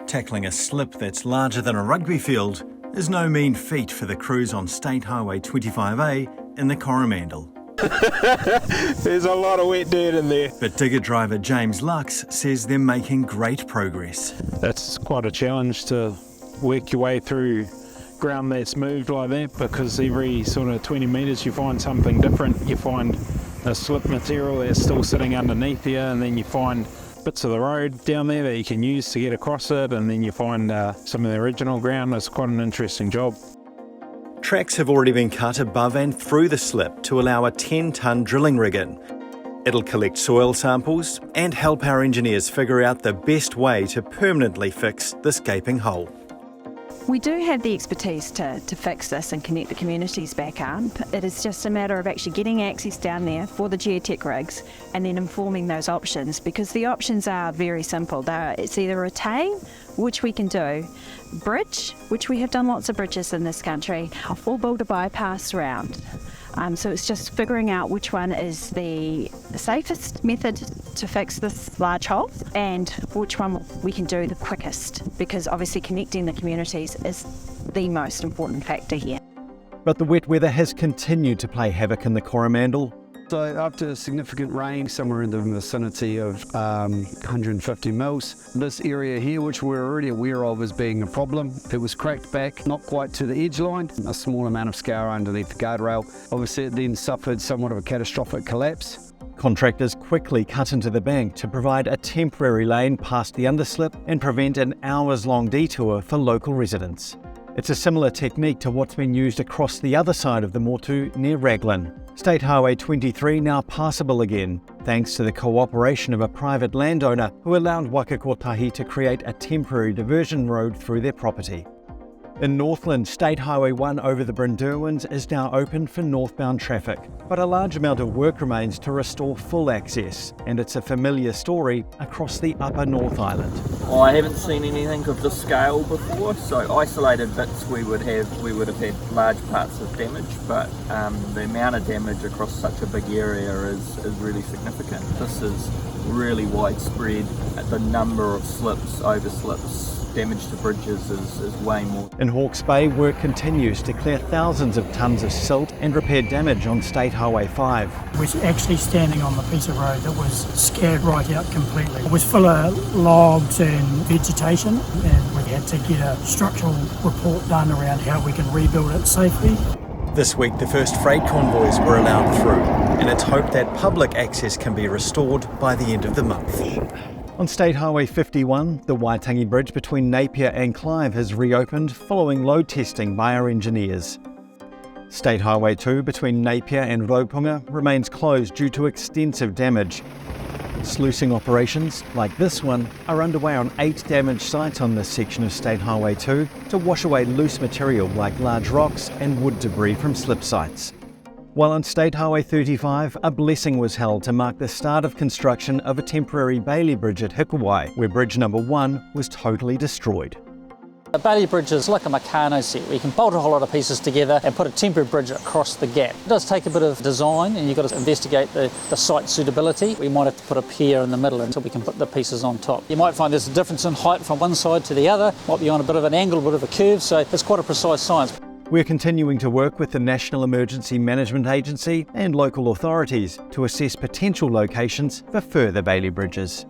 Tackling a slip that's larger than a rugby field is no mean feat for the crews on State Highway 25A in the Coromandel. There's a lot of wet dirt in there. But digger driver James Lux says they're making great progress. That's quite a challenge to work your way through ground that's moved like that, because every sort of 20 metres you find something different. You find a slip material that's still sitting underneath you, and then you find bits of the road down there that you can use to get across it, and then you find some of the original ground. It's quite an interesting job. Tracks have already been cut above and through the slip to allow a 10-tonne drilling rig in. It'll collect soil samples and help our engineers figure out the best way to permanently fix this gaping hole. We do have the expertise to fix this and connect the communities back up. It is just a matter of actually getting access down there for the geotech rigs and then informing those options, because the options are very simple. It's either retain, which we can do, bridge, which we have done lots of bridges in this country, or build a bypass round. So it's just figuring out which one is the safest method to fix this large hole and which one we can do the quickest, because obviously connecting the communities is the most important factor here. But the wet weather has continued to play havoc in the Coromandel. So after significant rain, somewhere in the vicinity of 150 mils, this area here, which we're already aware of as being a problem, it was cracked back, not quite to the edge line, a small amount of scour underneath the guardrail. Obviously it then suffered somewhat of a catastrophic collapse. Contractors quickly cut into the bank to provide a temporary lane past the underslip and prevent an hours-long detour for local residents. It's a similar technique to what's been used across the other side of the motu near Raglan. State Highway 23 now passable again, thanks to the cooperation of a private landowner who allowed Waka Kotahi to create a temporary diversion road through their property. In Northland, State Highway 1 over the Brynderwyns is now open for northbound traffic, but a large amount of work remains to restore full access, and it's a familiar story across the upper North Island. I haven't seen anything of this scale before, so isolated bits we would have had large parts of damage, but the amount of damage across such a big area is really significant. This is really widespread. The number of slips, overslips, damage to bridges is way more. In Hawke's Bay, work continues to clear thousands of tonnes of silt and repair damage on State Highway 5. We're actually standing on the piece of road that was scared right out completely. It was full of logs and vegetation, and we had to get a structural report done around how we can rebuild it safely. This week, the first freight convoys were allowed through, and it's hoped that public access can be restored by the end of the month. On State Highway 51, the Waitangi Bridge between Napier and Clive has reopened following load testing by our engineers. State Highway 2 between Napier and Raupunga remains closed due to extensive damage. Sluicing operations, like this one, are underway on 8 damaged sites on this section of State Highway 2 to wash away loose material like large rocks and wood debris from slip sites. While on State Highway 35, a blessing was held to mark the start of construction of a temporary Bailey Bridge at Hikuwai, where bridge number 1 was totally destroyed. A Bailey Bridge is like a Meccano set, where you can bolt a whole lot of pieces together and put a temporary bridge across the gap. It does take a bit of design, and you've got to investigate the site suitability. We might have to put a pier in the middle until we can put the pieces on top. You might find there's a difference in height from one side to the other, might be on a bit of an angle, a bit of a curve, so it's quite a precise science. We're continuing to work with the National Emergency Management Agency and local authorities to assess potential locations for further Bailey bridges.